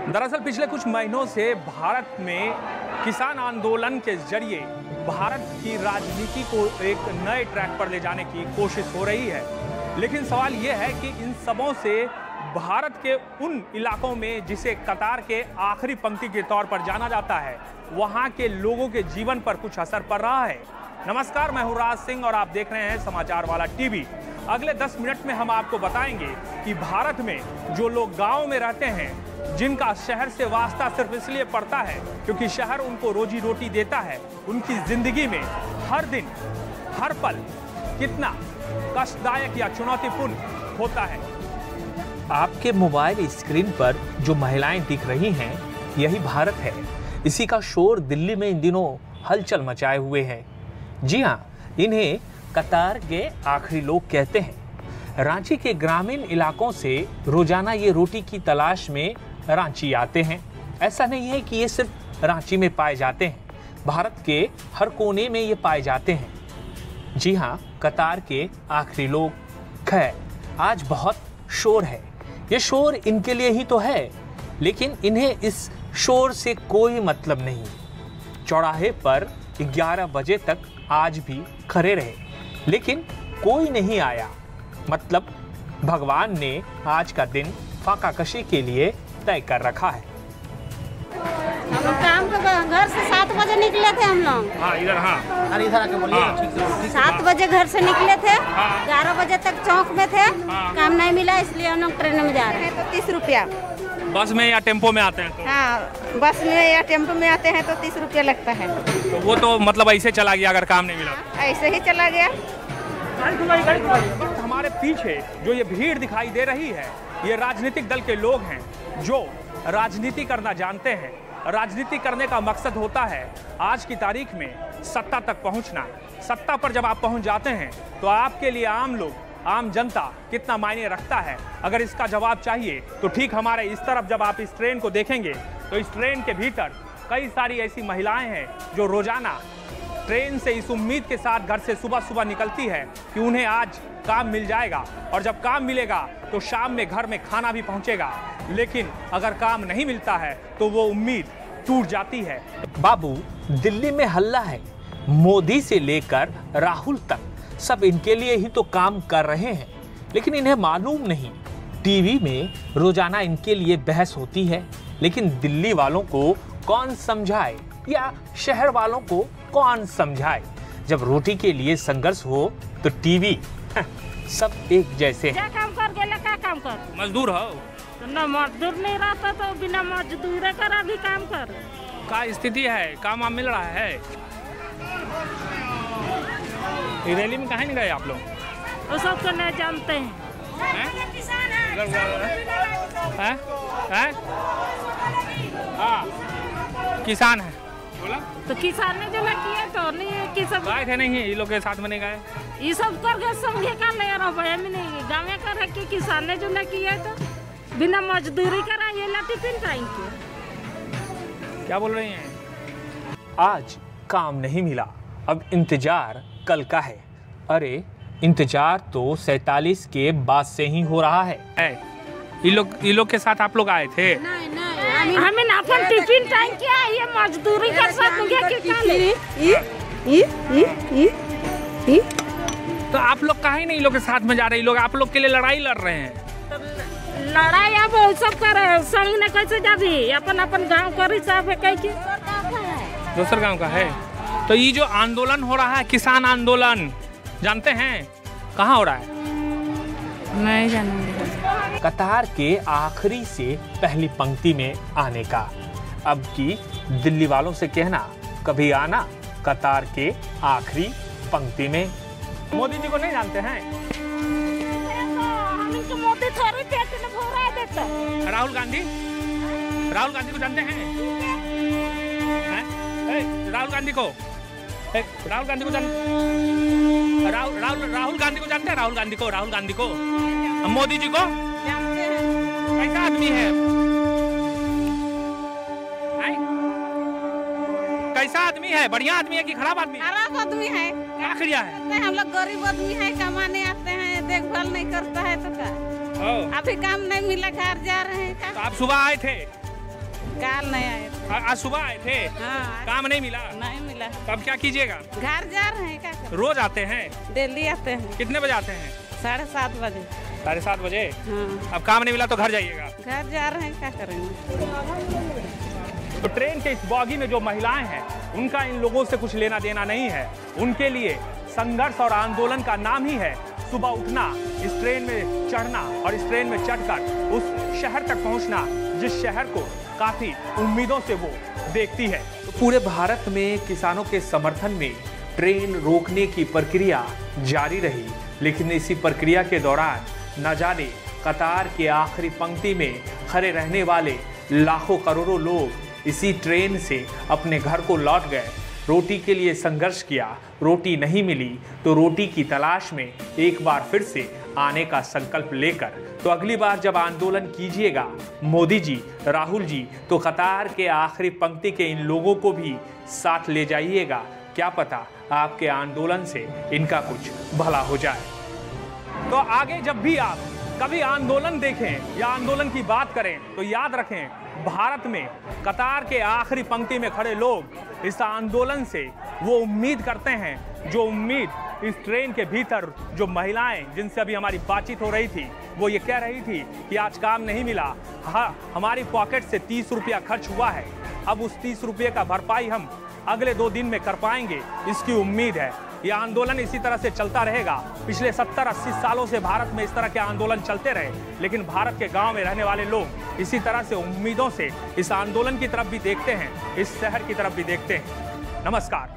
दरअसल पिछले कुछ महीनों से भारत में किसान आंदोलन के जरिए भारत की राजनीति को एक नए ट्रैक पर ले जाने की कोशिश हो रही है। लेकिन सवाल यह है कि इन सबों से भारत के उन इलाकों में जिसे कतार के आखिरी पंक्ति के तौर पर जाना जाता है, वहां के लोगों के जीवन पर कुछ असर पड़ रहा है। नमस्कार, मैं हूं राज सिंह और आप देख रहे हैं समाचार वाला टीवी। अगले 10 मिनट में हम आपको बताएंगे कि भारत में जो लोग गांव में रहते हैं, जिनका शहर से वास्ता सिर्फ इसलिए पड़ता है क्योंकि शहर उनको रोजी रोटी देता है, उनकी जिंदगी में हर दिन हर पल कितना कष्टदायक या चुनौतीपूर्ण होता है। आपके मोबाइल स्क्रीन पर जो महिलाएं दिख रही हैं, यही भारत है। इसी का शोर दिल्ली में इन दिनों हलचल मचाए हुए है। जी हाँ, इन्हें कतार के आखिरी लोग कहते हैं। रांची के ग्रामीण इलाकों से रोजाना ये रोटी की तलाश में रांची आते हैं। ऐसा नहीं है कि ये सिर्फ रांची में पाए जाते हैं, भारत के हर कोने में ये पाए जाते हैं। जी हाँ, कतार के आखिरी लोग। खैर, आज बहुत शोर है। ये शोर इनके लिए ही तो है, लेकिन इन्हें इस शोर से कोई मतलब नहीं। चौराहे पर 11 बजे तक आज भी खड़े रहे, लेकिन कोई नहीं आया। मतलब भगवान ने आज का दिन फाका कशी के लिए तय कर रखा है। हम लोग काम के घर से 7 बजे निकले थे हम लोग। हाँ, इधर। हाँ, अरे इधर आके बोलिए। 7 बजे घर से निकले थे, 11 बजे तक चौक में थे। काम नहीं मिला, इसलिए हम लोग ट्रेन में जा रहे हैं। तो 30 रुपया बस में या टेम्पो में आते हैं तो? हाँ, बस में या टेम्पो में आते हैं तो 30 रुपया लगता है। तो वो तो मतलब ऐसे चला गया अगर काम नहीं मिला? ऐसे ही चला गया। हमारे पीछे जो ये भीड़ दिखाई दे रही है, ये राजनीतिक दल के लोग हैं जो राजनीति करना जानते हैं। राजनीति करने का मकसद होता है आज की तारीख में सत्ता तक पहुंचना। सत्ता पर जब आप पहुंच जाते हैं तो आपके लिए आम लोग, आम जनता कितना मायने रखता है, अगर इसका जवाब चाहिए तो ठीक हमारे इस तरफ जब आप इस ट्रेन को देखेंगे तो इस ट्रेन के भीतर कई सारी ऐसी महिलाएं हैं जो रोजाना ट्रेन से इस उम्मीद के साथ घर से सुबह सुबह निकलती है कि उन्हें आज काम मिल जाएगा और जब काम मिलेगा तो शाम में घर में खाना भी पहुंचेगा। लेकिन अगर काम नहीं मिलता है तो वो उम्मीद टूट जाती है। बाबू, दिल्ली में हल्ला है। मोदी से लेकर राहुल तक सब इनके लिए ही तो काम कर रहे हैं, लेकिन इन्हें मालूम नहीं। टीवी में रोजाना इनके लिए बहस होती है, लेकिन दिल्ली वालों को कौन समझाए या शहर वालों को कौन समझाए। जब रोटी के लिए संघर्ष हो तो टीवी सब एक जैसे क्या काम कर गेला, क्या काम कर? मजदूर हो तो न मजदूर नहीं रहता तो बिना मजदूर करा भी काम कर। का स्थिति है? काम वाम मिल रहा है? रैली में कहाँ नहीं गए आप लोग? वो सब तो नहीं जानते हैं। किसान है बोला तो किसान ने जो ना किया तो नहीं कि सब गए थे, नहीं ये लोग के साथ में नहीं गए। ये सब कर गए समझे का ले रहा भाई में नहीं गाँव में कर कि किसान ने जो ना किया तो बिना मजदूरी करा ये ला टिफिन खाएंगे। क्या बोल रही हैं? आज काम नहीं मिला, अब इंतजार कल का है। अरे इंतजार तो 47 के बाद से ही हो रहा है। ये लोग के साथ आप लोग आए थे? नहीं हमें ना अपन टिफिन टाइम किया, ये मजदूरी कर सकते कि तो आप लोग काहे नहीं लोग के साथ में जा रहे? लोग आप लोग के लिए लड़ाई लड़ रहे हैं। लड़ाई अब सब कर संग ने कैसे जाबी, अपन अपन गांव का हिसाब है कैसे दूसर गांव का है। तो ये जो आंदोलन हो रहा है, किसान आंदोलन, जानते हैं कहाँ हो रहा है? नहीं जानूंगी। कतार के आखिरी से पहली पंक्ति में आने का। अब की दिल्ली वालों से कहना, कभी आना कतार के आखिरी पंक्ति में। मोदी जी को नहीं जानते हैं? मोदी थोड़ी पेट में भरा देता। राहुल गांधी को जानते हैं? राहुल गांधी को जानते हैं? राहुल गांधी को मोदी जी को कैसा आदमी है? कैसा आदमी है? बढ़िया आदमी है कि खराब आदमी है? खराब आदमी है। क्या किया है? हम लोग गरीब आदमी है, कमाने आते हैं, देखभाल नहीं करता है तो क्या? अभी काम नहीं मिला, घर जा रहे हैं। तो आप सुबह आए थे? काल नहीं आए थे। आज सुबह आए थे? हाँ, काम नहीं मिला? नहीं मिला। अब क्या कीजिएगा? घर जा रहे हैं, क्या करें? रोज आते हैं? डेली आते हैं। कितने बजे आते हैं? 7:30 बजे। 7:30 बजे? हाँ, अब काम नहीं मिला तो घर जाइएगा? घर जा रहे हैं, क्या करेंगे? तो ट्रेन के इस बॉगी में जो महिलाएं हैं उनका इन लोगों से कुछ लेना देना नहीं है। उनके लिए संघर्ष और आंदोलन का नाम ही है सुबह उठना, इस ट्रेन में चढ़ना और इस ट्रेन में चढ़कर उस शहर तक पहुंचना जिस शहर को काफी उम्मीदों से वो देखती है। तो पूरे भारत में किसानों के समर्थन में ट्रेन रोकने की प्रक्रिया जारी रही, लेकिन इसी प्रक्रिया के दौरान न जाने कतार के आखिरी पंक्ति में खड़े रहने वाले लाखों करोड़ों लोग इसी ट्रेन से अपने घर को लौट गए। रोटी के लिए संघर्ष किया, रोटी नहीं मिली तो रोटी की तलाश में एक बार फिर से आने का संकल्प लेकर। तो अगली बार जब आंदोलन कीजिएगा मोदी जी, राहुल जी, तो कतार के आखिरी पंक्ति के इन लोगों को भी साथ ले जाइएगा। क्या पता आपके आंदोलन से इनका कुछ भला हो जाए। तो आगे जब भी आप कभी आंदोलन देखें या आंदोलन की बात करें तो याद रखें, भारत में कतार के आखिरी पंक्ति में खड़े लोग इस आंदोलन से वो उम्मीद करते हैं जो उम्मीद इस ट्रेन के भीतर जो महिलाएं जिनसे अभी हमारी बातचीत हो रही थी वो ये कह रही थी कि आज काम नहीं मिला, हाँ हमारी पॉकेट से 30 रुपया खर्च हुआ है, अब उस 30 रुपये का भरपाई हम अगले 2 दिन में कर पाएंगे, इसकी उम्मीद है। यह आंदोलन इसी तरह से चलता रहेगा। पिछले 70-80 सालों से भारत में इस तरह के आंदोलन चलते रहे, लेकिन भारत के गांव में रहने वाले लोग इसी तरह से उम्मीदों से इस आंदोलन की तरफ भी देखते हैं, इस शहर की तरफ भी देखते हैं। नमस्कार।